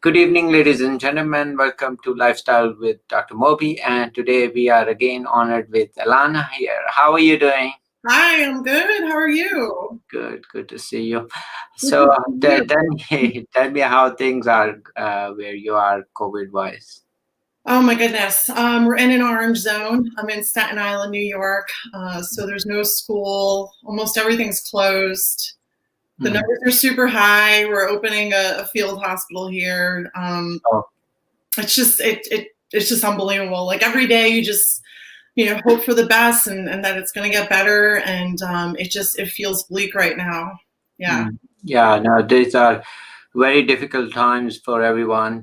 Good evening, ladies and gentlemen. Welcome to Lifestyle with Dr. Moby. And today we are again honored with Alana here. How are you doing? Hi, I'm good. How are you? Good to see you. Good to So see you. tell me how things are where you are COVID wise. Oh my goodness. We're in an orange zone. I'm in Staten Island, New York. So there's no school. Almost everything's closed. The Mhm. numbers are super high. We're opening a field hospital here. Oh, It's just unbelievable. Like every day you just hope for the best and that it's going to get better. And it feels bleak right now. Yeah. yeah, no, these are very difficult times for everyone,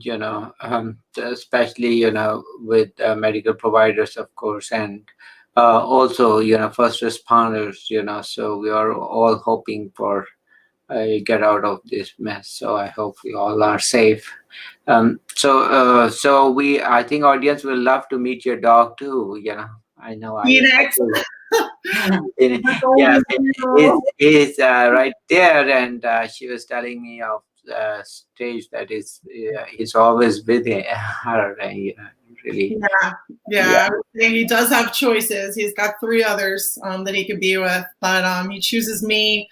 especially, with medical providers, of course, and also, first responders, so we are all hoping for get out of this mess. So I hope we all are safe. I think audience will love to meet your dog too. I know I Phoenix, do. the Yeah, golden is doodle. is right there, and she was telling me of stage that is always with her. Really, Yeah, yeah. yeah. I would say he does have choices. He's got three others that he could be with, but he chooses me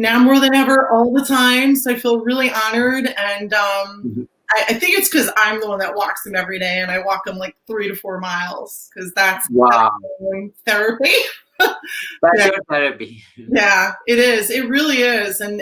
now more than ever all the time. So I feel really honored, and Mhm. I think it's because I'm the one that walks him every day, and I walk him like 3 to 4 miles because that's Wow, therapy. that's Yeah, your therapy. yeah, it is. It really is. And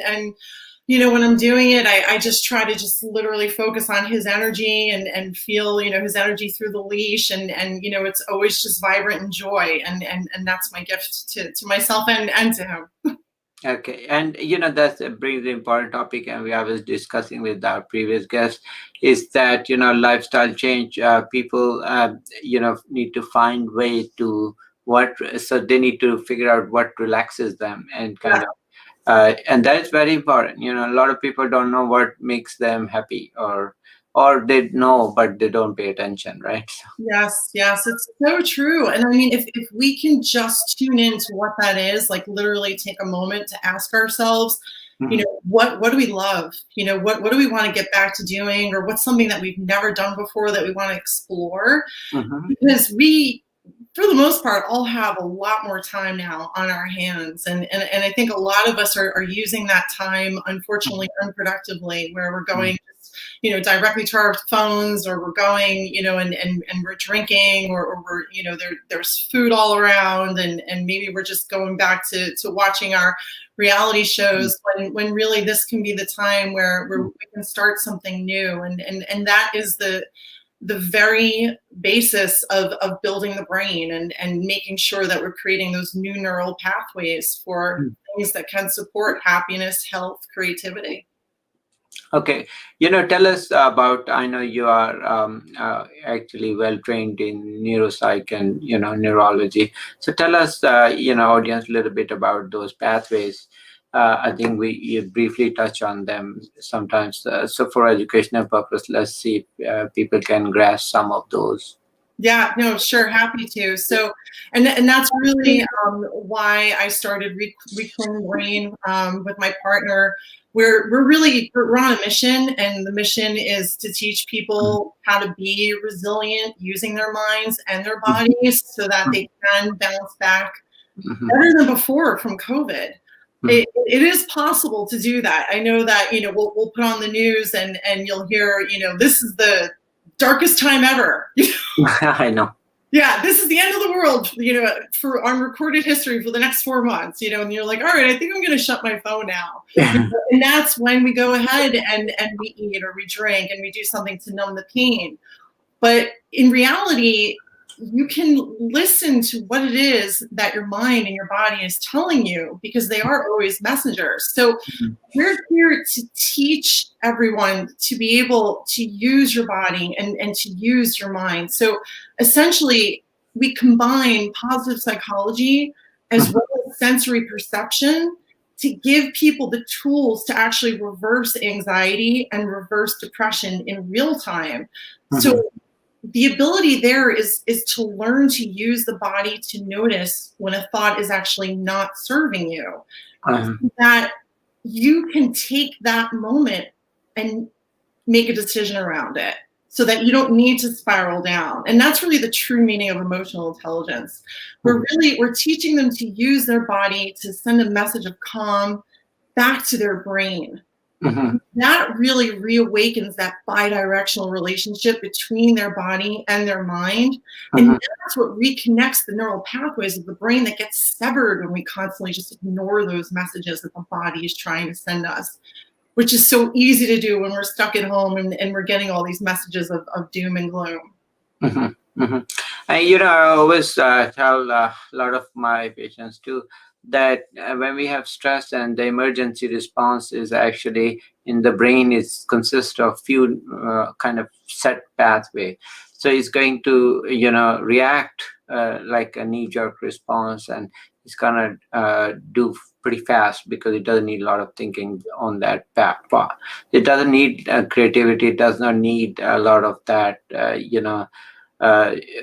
when I'm doing it, I just try to just literally focus on his energy and feel, his energy through the leash. And it's always just vibrant and joy. And that's my gift to myself and to him. Okay, and that brings the important topic, and we I was discussing with our previous guest, is that lifestyle change. People need to find way to what, so they need to figure out what relaxes them and Yeah. kind of and that is very important. A lot of people don't know what makes them happy, or they know but they don't pay attention, right? Yes, yes, it's so true. And I mean, if we can just tune into what that is, like literally take a moment to ask ourselves, Mhm. what do we love? What do we want to get back to doing, or what's something that we've never done before that we want to explore? Mhm. Because we, for the most part, all have a lot more time now on our hands. And I think a lot of us are using that time, unfortunately, unproductively, where we're Mhm. going directly to our phones, or we're going, and we're drinking, or we're, there's food all around, and maybe we're just going back to watching our reality shows when really this can be the time where we can start something new. And that is the very basis of building the brain and making sure that we're creating those new neural pathways for Mhm. things that can support happiness, health, creativity. Okay, tell us about. I know you are actually well trained in neuropsych and neurology. So tell us, audience, a little bit about those pathways. I think we you briefly touch on them sometimes. So for educational purpose, let's see if people can grasp some of those. Yeah, no, sure, happy to. So, and that's really why I started Reclaim Brain with my partner. We're on a mission, and the mission is to teach people how to be resilient using their minds and their bodies, so that they can bounce back Mhm. better than before from COVID. Mhm. It is possible to do that. I know that we'll put on the news, and you'll hear, this is the darkest time ever. I know. Yeah, this is the end of the world, for on recorded history for the next 4 months, and you're like, all right, I think I'm going to shut my phone now. And that's when we go ahead and we eat or we drink and we do something to numb the pain. But in reality, you can listen to what it is that your mind and your body is telling you, because they are always messengers. So we're here to teach everyone to be able to use your body and to use your mind. So essentially, we combine positive psychology as well as sensory perception to give people the tools to actually reverse anxiety and reverse depression in real time. So Mhm. the ability there is to learn to use the body to notice when a thought is actually not serving you, Mhm. that you can take that moment and make a decision around it so that you don't need to spiral down. And that's really the true meaning of emotional intelligence. We're teaching them to use their body to send a message of calm back to their brain. That really reawakens that bi-directional relationship between their body and their mind. And that's what reconnects the neural pathways of the brain that gets severed when we constantly just ignore those messages that the body is trying to send us, which is so easy to do when we're stuck at home and we're getting all these messages of doom and gloom. And I always tell a lot of my patients too that when we have stress, and the emergency response is actually in the brain, is consists of few kind of set pathway. So it's going to react like a knee-jerk response, and it's gonna do pretty fast because it doesn't need a lot of thinking on that path. It doesn't need creativity. It does not need a lot of that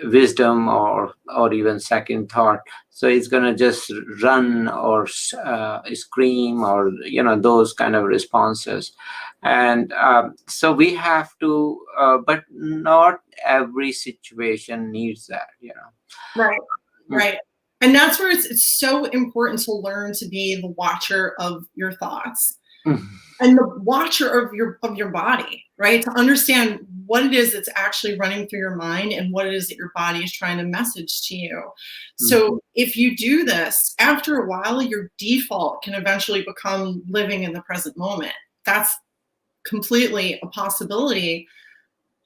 wisdom or even second thought. So it's gonna just run or scream or those kind of responses. And so we have to, but not every situation needs that. Right. And that's where it's so important to learn to be the watcher of your thoughts and the watcher of your body, right? To understand what it is that's actually running through your mind and what it is that your body is trying to message to you. So if you do this, after a while, your default can eventually become living in the present moment. That's completely a possibility.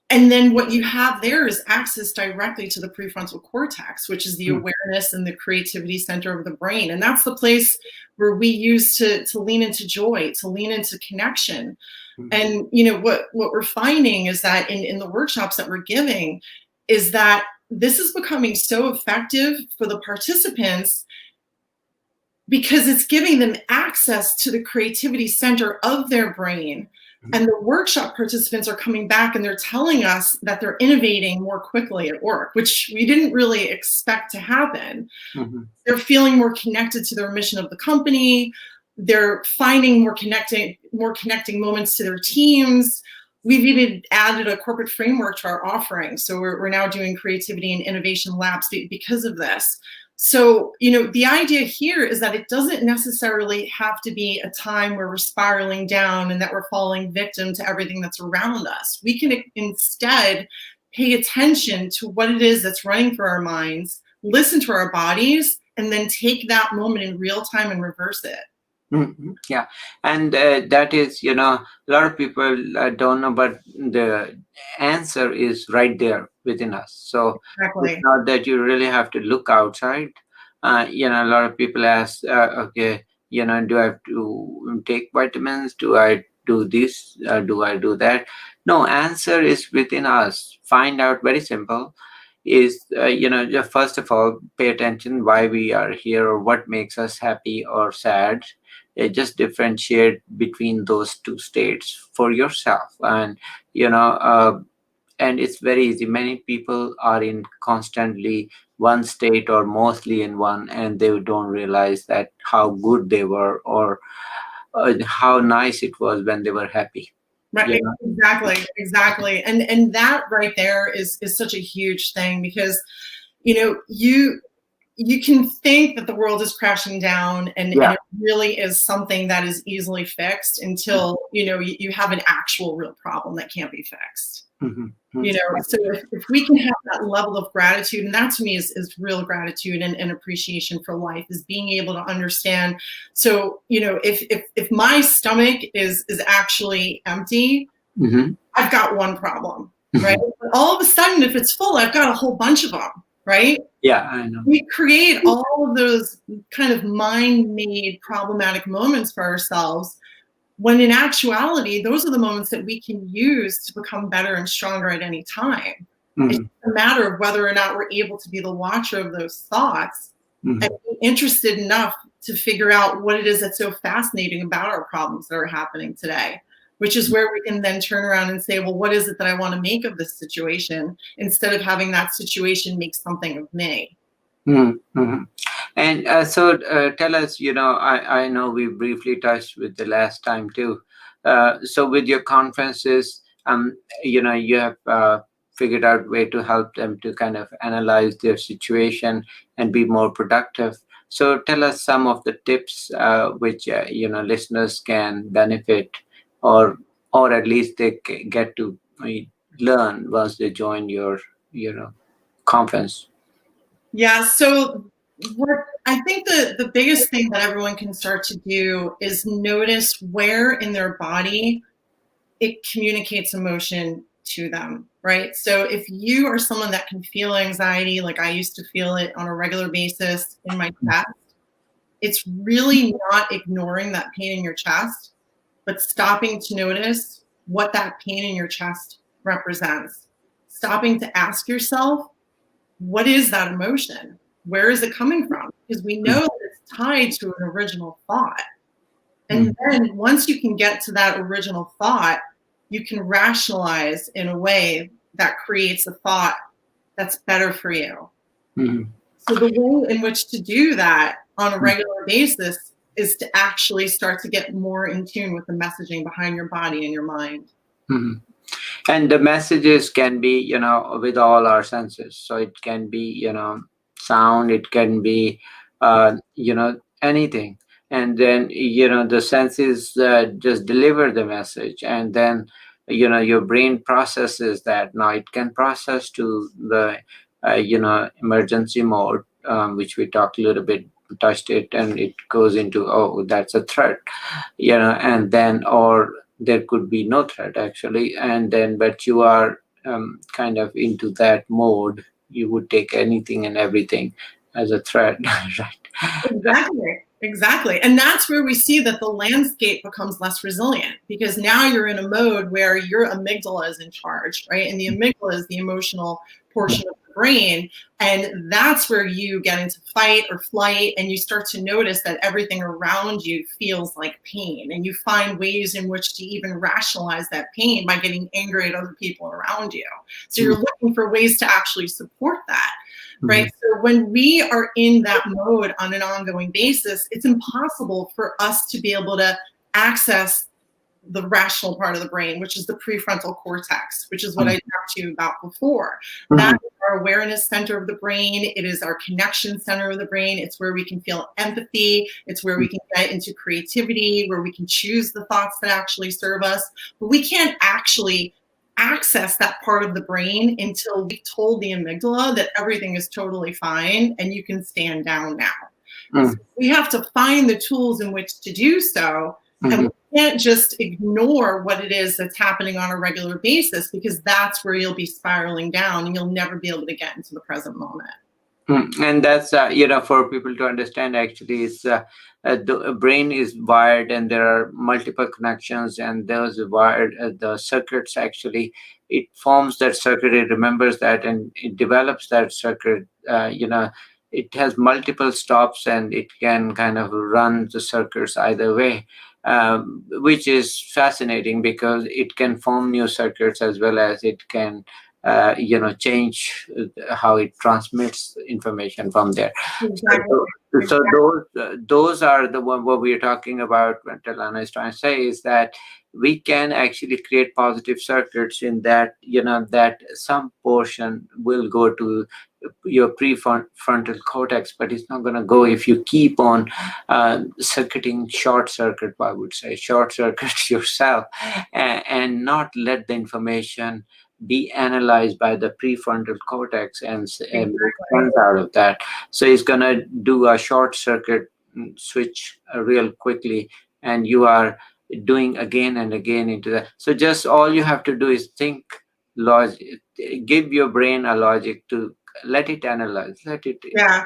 And then what you have there is access directly to the prefrontal cortex, which is the awareness and the creativity center of the brain. And that's the place where we use to lean into joy, to lean into connection. And what we're finding is that in the workshops that we're giving is that this is becoming so effective for the participants because it's giving them access to the creativity center of their brain. And the workshop participants are coming back and they're telling us that they're innovating more quickly at work, which we didn't really expect to happen. They're feeling more connected to their mission of the company. They're finding more connecting moments to their teams. We've even added a corporate framework to our offering. So we're now doing creativity and innovation labs because of this. So, the idea here is that it doesn't necessarily have to be a time where we're spiraling down and that we're falling victim to everything that's around us. We can instead pay attention to what it is that's running through our minds, listen to our bodies, and then take that moment in real time and reverse it. Yeah, and that is, a lot of people don't know, but the answer is right there within us. So it's not that you really have to look outside. A lot of people ask, okay, do I have to take vitamins? Do I do this? Do I do that? No, answer is within us. Find out, very simple, is just first of all, pay attention why we are here or what makes us happy or sad. Just differentiate between those two states for yourself. And and it's very easy. Many people are in constantly one state or mostly in one, and they don't realize that how good they were or how nice it was when they were happy. Right. Exactly. And that right there is such a huge thing because, you can think that the world is crashing down and it really is something that is easily fixed until, you have an actual real problem that can't be fixed. So if we can have that level of gratitude, and that to me is real gratitude and appreciation for life, is being able to understand. So, if my stomach is actually empty, I've got one problem, right? But all of a sudden, if it's full, I've got a whole bunch of them, right? Yeah, I know. We create all of those kind of mind-made problematic moments for ourselves, when in actuality, those are the moments that we can use to become better and stronger at any time. It's just a matter of whether or not we're able to be the watcher of those thoughts and be interested enough to figure out what it is that's so fascinating about our problems that are happening today, which is where we can then turn around and say, well, what is it that I want to make of this situation, instead of having that situation make something of me. And so tell us, I know we briefly touched with the last time too. So with your conferences, you have figured out way to help them to kind of analyze their situation and be more productive. So tell us some of the tips which listeners can benefit, or at least they get to learn once they join your conference. Yeah. So what I think the biggest thing that everyone can start to do is notice where in their body it communicates emotion to them, right? So if you are someone that can feel anxiety, like I used to feel it on a regular basis in my chest, it's really not ignoring that pain in your chest, but stopping to notice what that pain in your chest represents. Stopping to ask yourself, what is that emotion? Where is it coming from? Because we know that it's tied to an original thought. And then once you can get to that original thought, you can rationalize in a way that creates a thought that's better for you. Mm-hmm. So the way in which to do that on a regular basis is to actually start to get more in tune with the messaging behind your body and your mind. Mm-hmm. And the messages can be, with all our senses. So it can be, sound, it can be, anything. And then, the senses just deliver the message. And then, your brain processes that. Now it can process to the, emergency mode, which we talked a little bit, touched it, and it goes into, oh, that's a threat, and then, or there could be no threat actually, and then but you are kind of into that mode, you would take anything and everything as a threat. Right. Exactly. And that's where we see that the landscape becomes less resilient, because now you're in a mode where your amygdala is in charge, right? And the amygdala is the emotional portion of the brain. And that's where you get into fight or flight, and you start to notice that everything around you feels like pain. And you find ways in which to even rationalize that pain by getting angry at other people around you. So you're looking for ways to actually support that. Right. So when we are in that mode on an ongoing basis, it's impossible for us to be able to access the rational part of the brain, which is the prefrontal cortex, which is what I talked to you about before. That is our awareness center of the brain. It is our connection center of the brain. It's where we can feel empathy. It's where we can get into creativity, where we can choose the thoughts that actually serve us. But we can't actually access that part of the brain until we've told the amygdala that everything is totally fine and you can stand down now. So we have to find the tools in which to do so. And we can't just ignore what it is that's happening on a regular basis, because that's where you'll be spiraling down and you'll never be able to get into the present moment. And that's, for people to understand, actually, it's the brain is wired and there are multiple connections, and those wired, the circuits actually, it forms that circuit, it remembers that, and it develops that circuit, it has multiple stops and it can kind of run the circuits either way. Which is fascinating because it can form new circuits as well as it can change how it transmits information from there. Exactly. So those are the one what we are talking about. What Alana is trying to say is that we can actually create positive circuits in that, that some portion will go to your prefrontal cortex, but it's not going to go if you keep on circuiting short circuit, I would say, short circuit yourself, and not let the information be analyzed by the prefrontal cortex and make sense out of that. So it's going to do a short circuit switch real quickly, and you are doing again and again into that. So just all you have to do is think logic, give your brain a logic to let it analyze, let it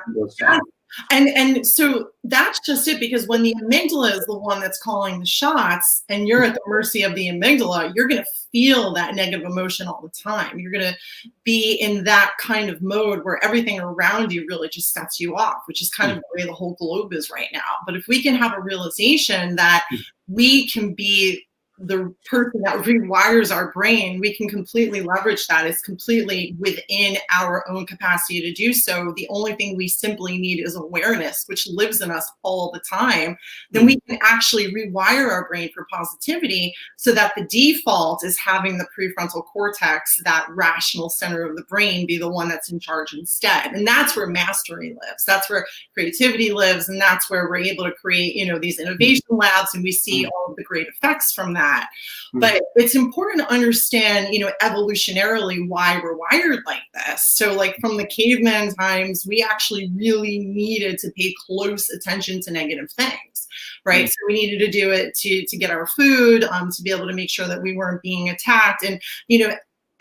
understand. And so that's just it, because when the amygdala is the one that's calling the shots and you're at the mercy of the amygdala, you're going to feel that negative emotion all the time. You're going to be in that kind of mode where everything around you really just sets you off, which is kind of the way the whole globe is right now. But if we can have a realization that we can be the person that rewires our brain, we can completely leverage that. It's completely within our own capacity to do so. The only thing we simply need is awareness, which lives in us all the time. Then we can actually rewire our brain for positivity, so that the default is having the prefrontal cortex, that rational center of the brain, be the one that's in charge instead. And that's where mastery lives. That's where creativity lives. And that's where we're able to create, these innovation labs, and we see all of the great effects from that. But it's important to understand, evolutionarily why we're wired like this. So like from the caveman times, we actually really needed to pay close attention to negative things, right? So we needed to do it to get our food, to be able to make sure that we weren't being attacked. And,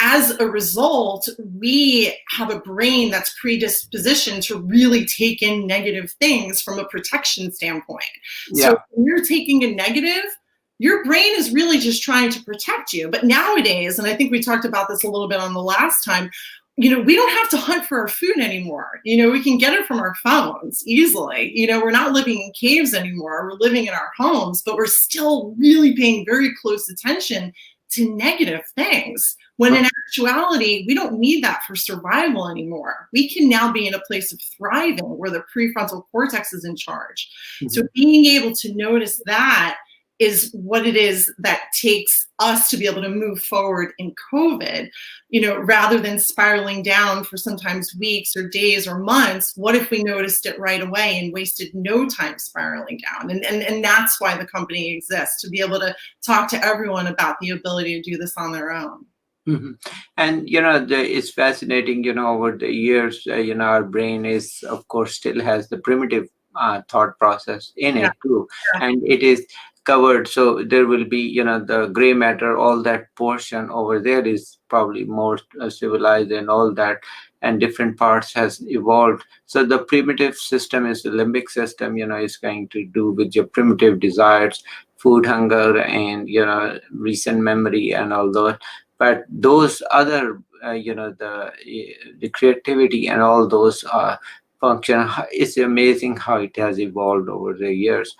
as a result, we have a brain that's predispositioned to really take in negative things from a protection standpoint. So when you're taking a negative, your brain is really just trying to protect you. But nowadays, and I think we talked about this a little bit on the last time, we don't have to hunt for our food anymore. We can get it from our phones easily. We're not living in caves anymore. We're living in our homes, but we're still really paying very close attention to negative things. When in actuality, we don't need that for survival anymore. We can now be in a place of thriving where the prefrontal cortex is in charge. So being able to notice that is what it is that takes us to be able to move forward in COVID, rather than spiraling down for sometimes weeks or days or months. What if we noticed it right away and wasted no time spiraling down? And that's why the company exists, to be able to talk to everyone about the ability to do this on their own. And it's fascinating, over the years, our brain is, of course, still has the primitive thought process in it too, and it is covered. So there will be, the gray matter, all that portion over there is probably more civilized and all that, and different parts has evolved. So the primitive system is the limbic system, is going to do with your primitive desires, food hunger, and, recent memory and all those. But those other, the creativity and all those function, it's amazing how it has evolved over the years,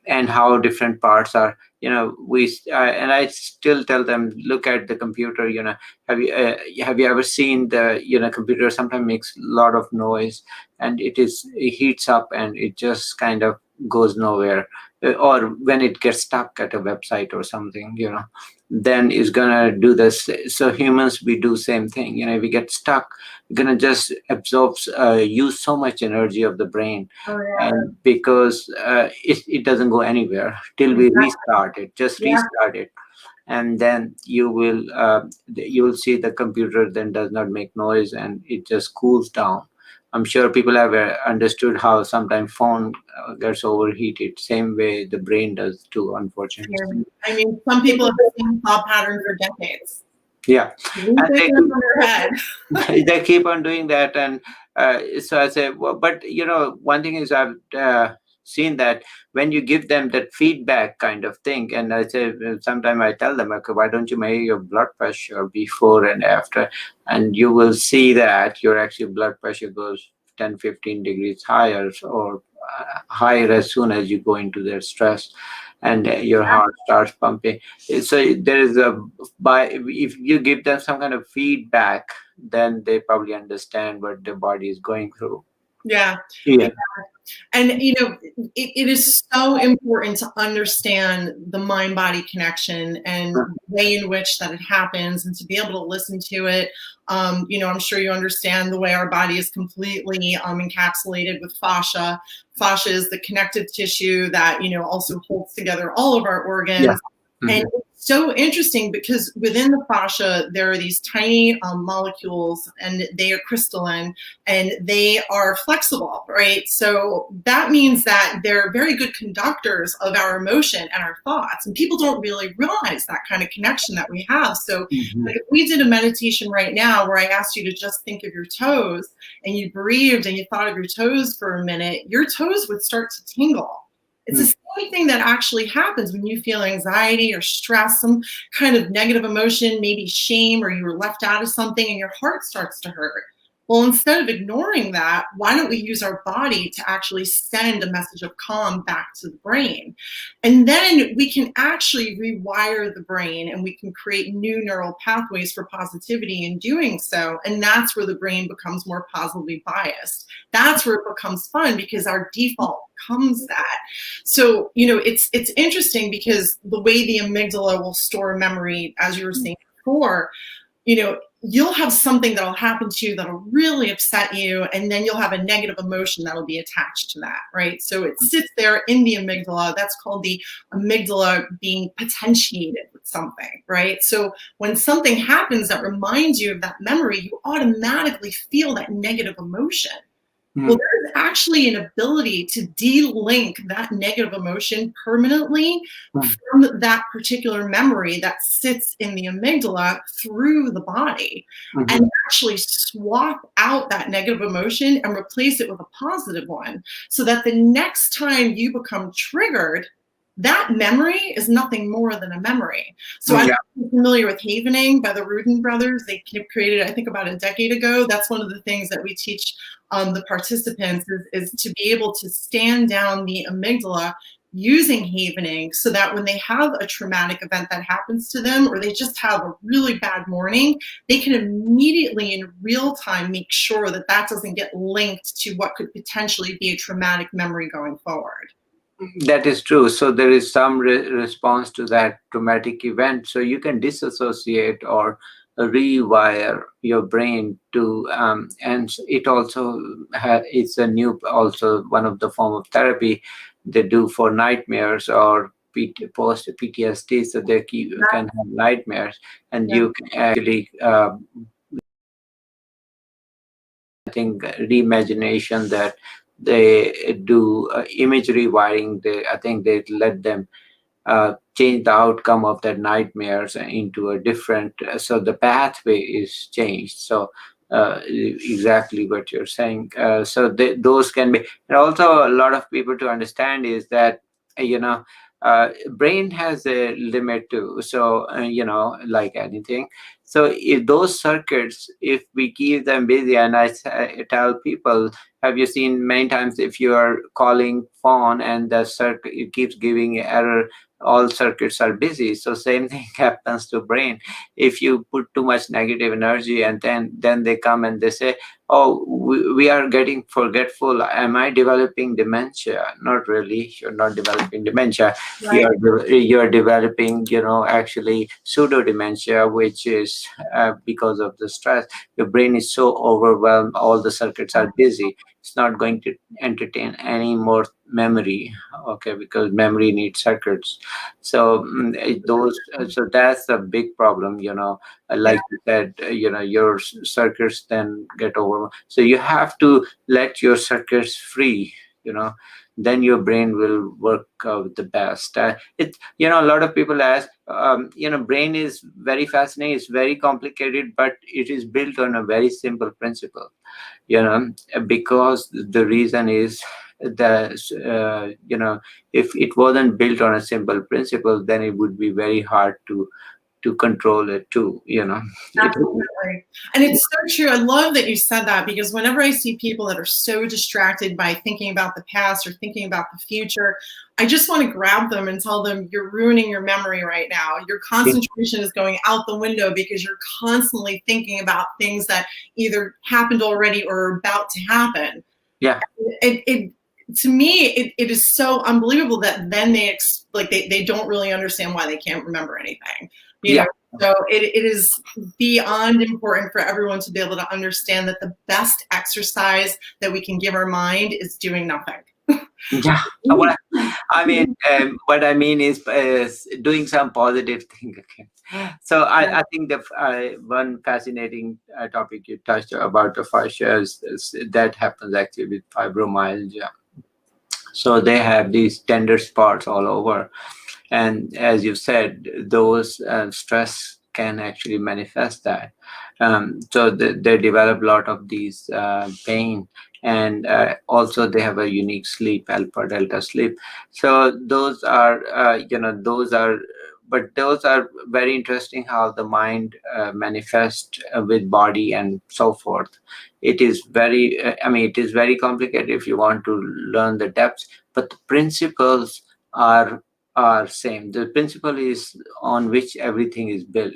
and how different parts are. And I still tell them, look at the computer. Have you ever seen the computer? Sometimes makes a lot of noise, and it heats up, and it just kind of goes nowhere. Or when it gets stuck at a website or something, then it's gonna do this. So humans, we do same thing. If we get stuck, we're gonna just use so much energy of the brain, and because it doesn't go anywhere till we restart it. Just restart it, and then you will see the computer then does not make noise, and it just cools down. I'm sure people have understood how sometimes phone gets overheated. Same way the brain does too, unfortunately. I mean, some people have the same thought pattern for decades. Yeah, and they keep on doing that, and so I say, well, but one thing is I've seen that when you give them that feedback kind of thing, and I say sometimes I tell them, okay, why don't you measure your blood pressure before and after, and you will see that your actual blood pressure goes 10-15 degrees higher or higher as soon as you go into their stress, and your heart starts pumping. So there is if you give them some kind of feedback, then they probably understand what their body is going through. Yeah. And, it is so important to understand the mind-body connection and the way in which that it happens, and to be able to listen to it. I'm sure you understand the way our body is completely encapsulated with fascia. Fascia is the connective tissue that, also holds together all of our organs. And it's so interesting because within the fascia, there are these tiny molecules, and they are crystalline, and they are flexible, right? So that means that they're very good conductors of our emotion and our thoughts. And people don't really realize that kind of connection that we have. So like if we did a meditation right now where I asked you to just think of your toes, and you breathed and you thought of your toes for a minute, your toes would start to tingle. It's the same thing that actually happens when you feel anxiety or stress, some kind of negative emotion, maybe shame, or you were left out of something, and your heart starts to hurt. Well, instead of ignoring that, why don't we use our body to actually send a message of calm back to the brain? And then we can actually rewire the brain and we can create new neural pathways for positivity in doing so. And that's where the brain becomes more positively biased. That's where it becomes fun because our default becomes that. So, it's interesting because the way the amygdala will store memory, as you were saying before, you'll have something that'll happen to you that'll really upset you, and then you'll have a negative emotion that'll be attached to that, right? So it sits there in the amygdala. That's called the amygdala being potentiated with something, right? So when something happens that reminds you of that memory, you automatically feel that negative emotion. Well, there's actually an ability to de-link that negative emotion permanently from that particular memory that sits in the amygdala through the body, and actually swap out that negative emotion and replace it with a positive one, so that the next time you become triggered, that memory is nothing more than a memory. So I'm familiar with havening by the Rudin brothers. They created, I think, about a decade ago. That's one of the things that we teach the participants is to be able to stand down the amygdala using havening, so that when they have a traumatic event that happens to them, or they just have a really bad morning, they can immediately in real time make sure that that doesn't get linked to what could potentially be a traumatic memory going forward. That is true. So there is some response to that traumatic event. So you can disassociate or rewire your brain to, and it also it's a new, also one of the form of therapy they do for nightmares or post PTSD. So they can have nightmares, and you can actually, I think, reimagination that they do image rewiring. I think they let them change the outcome of that nightmares into a different, so the pathway is changed. So exactly what you're saying. So those can be, and also a lot of people to understand is that, you know, brain has a limit too. So, like anything. So if those circuits, if we keep them busy, and I tell people, have you seen many times if you are calling phone and the circuit, it keeps giving error, all circuits are busy. So same thing happens to brain. If you put too much negative energy, and then they come and they say, oh, we are getting forgetful, am I developing dementia? Not really, you're not developing dementia. Right. You're developing, actually pseudo dementia, which is because of the stress. Your brain is so overwhelmed, all the circuits are busy, it's not going to entertain any more memory, okay, because memory needs circuits. So so that's a big problem, like you said, your circuits then get over. So you have to let your circuits free, then your brain will work the best. A lot of people ask, brain is very fascinating, it's very complicated, but it is built on a very simple principle, because the reason is that, if it wasn't built on a simple principle, then it would be very hard to control it too. Absolutely. And it's so true. I love that you said that, because whenever I see people that are so distracted by thinking about the past or thinking about the future, I just want to grab them and tell them, you're ruining your memory right now. Your concentration is going out the window because you're constantly thinking about things that either happened already or are about to happen. Yeah. To me, it is so unbelievable that then they don't really understand why they can't remember anything. So it is beyond important for everyone to be able to understand that the best exercise that we can give our mind is doing nothing. Yeah. What I mean is doing some positive thing. Okay. So I think the one fascinating topic you touched about the fascia is that happens actually with fibromyalgia. So they have these tender spots all over. And as you said, those stress can actually manifest that. So they develop a lot of these pain. And also they have a unique sleep, alpha delta sleep. So those are but those are very interesting how the mind manifests with body and so forth. It is very, I mean, it is very complicated if you want to learn the depths, but the principles are are same. The principle is on which everything is built,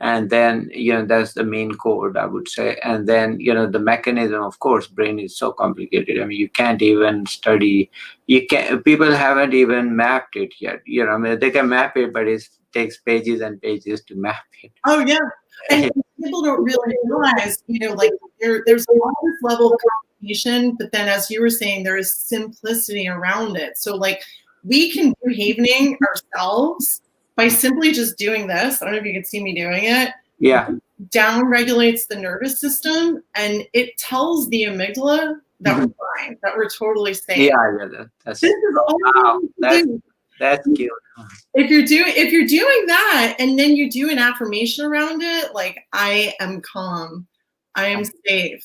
and then that's the main code, I would say. And then the mechanism, of course, brain is so complicated. I mean, you can't even study. You can People haven't even mapped it yet. I mean, they can map it, but it takes pages and pages to map it. Oh yeah, and people don't really realize, like there's always this level of complication, but then as you were saying, there is simplicity around it. So like we can do havening ourselves by simply just doing this. I don't know if you can see me doing it. Yeah. Down regulates the nervous system, and it tells the amygdala that we're fine, that we're totally safe. Yeah, that's This is all wow, we do. that's cute. If you're doing that, and then you do an affirmation around it, like I am calm, I am safe,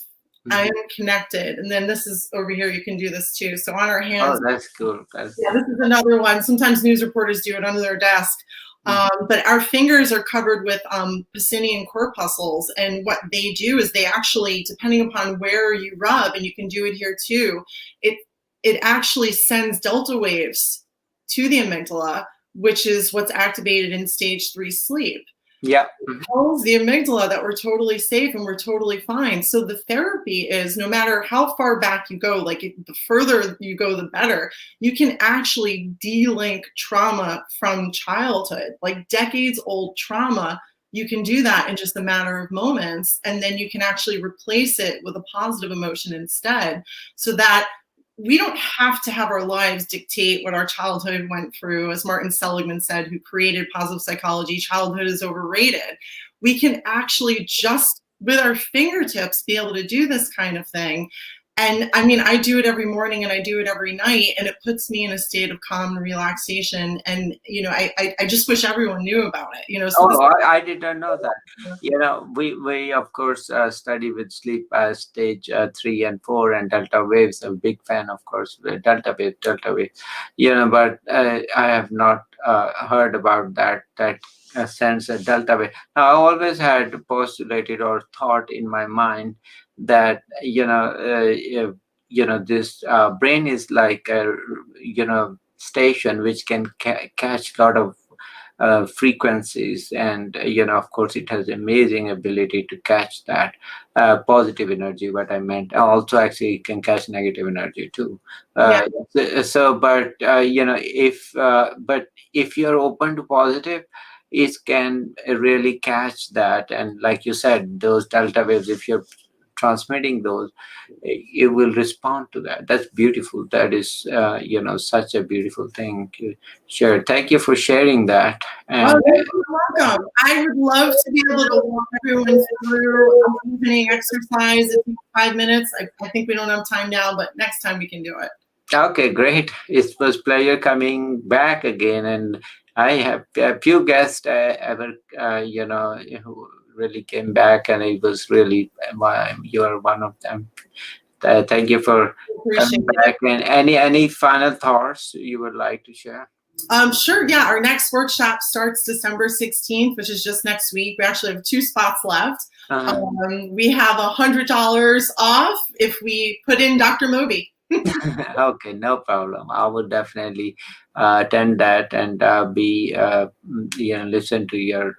I am connected, and then this is over here. You can do this too. So on our hands. Oh, that's cool. Yeah, this is another one. Sometimes news reporters do it under their desk. But our fingers are covered with Pacinian corpuscles, and what they do is they actually, depending upon where you rub, and you can do it here too, it actually sends delta waves to the amygdala, which is what's activated in stage 3 sleep. Yeah. It tells the amygdala that we're totally safe and we're totally fine. So the therapy is, no matter how far back you go, like the further you go, the better. You can actually de-link trauma from childhood, like decades old trauma. You can do that in just a matter of moments, and then you can actually replace it with a positive emotion instead, so that we don't have to have our lives dictate what our childhood went through. As Martin Seligman said, who created positive psychology, childhood is overrated. We can actually just with our fingertips be able to do this kind of thing. And I mean, I do it every morning and I do it every night, and it puts me in a state of calm and relaxation. And, I just wish everyone knew about it, So I did not know that. We of course study with sleep stage 3 and 4 and delta waves. I'm a big fan, of course, with delta wave. But I have not heard about that sense of delta wave. Now, I always had postulated or thought in my mind that this brain is like a station which can catch a lot of frequencies, and of course it has amazing ability to catch that positive energy, what I meant. Also, actually, it can catch negative energy too. Yeah. But if you're open to positive, it can really catch that. And like you said, those delta waves, if you're transmitting those, it will respond to that. That's beautiful. That is such a beautiful thing to share. Thank you for sharing that. And you're welcome. I would love to be able to walk everyone through an evening exercise. It takes 5 minutes. I think we don't have time now, but next time we can do it. Okay, great. It was pleasure coming back again, and I have a few guests ever who really came back, and it was really you're one of them. Thank you for coming back. And any final thoughts you would like to share? Sure. Yeah. Our next workshop starts December 16th, which is just next week. We actually have 2 spots left. We have $100 off if we put in Dr. Moby. Okay, no problem. I would definitely attend that and listen to your.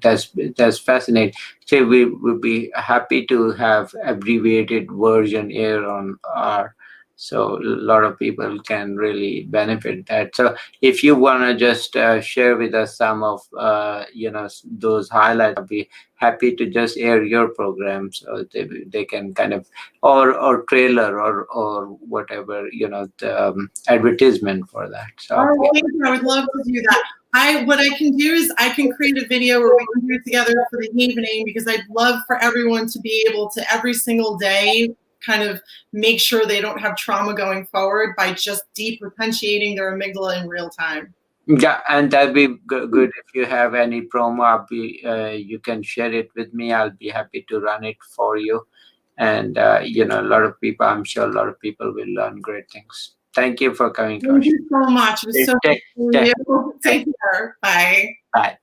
That's fascinating. So we would be happy to have abbreviated version here on our. So a lot of people can really benefit that. So if you want to just share with us some of those highlights, I'll be happy to just air your program so they can kind of or trailer or whatever the advertisement for that. So I would love to do that. What I can do is I can create a video where we can do it together for the evening, because I'd love for everyone to be able to every single day kind of make sure they don't have trauma going forward by just depotentiating their amygdala in real time. Yeah, and that'd be good. If you have any promo, you can share it with me. I'll be happy to run it for you. And a lot of people, I'm sure a lot of people will learn great things. Thank you for coming, Thank Kausha. you so much. It was so Take, nice to take, meet you. Take care. Bye. bye.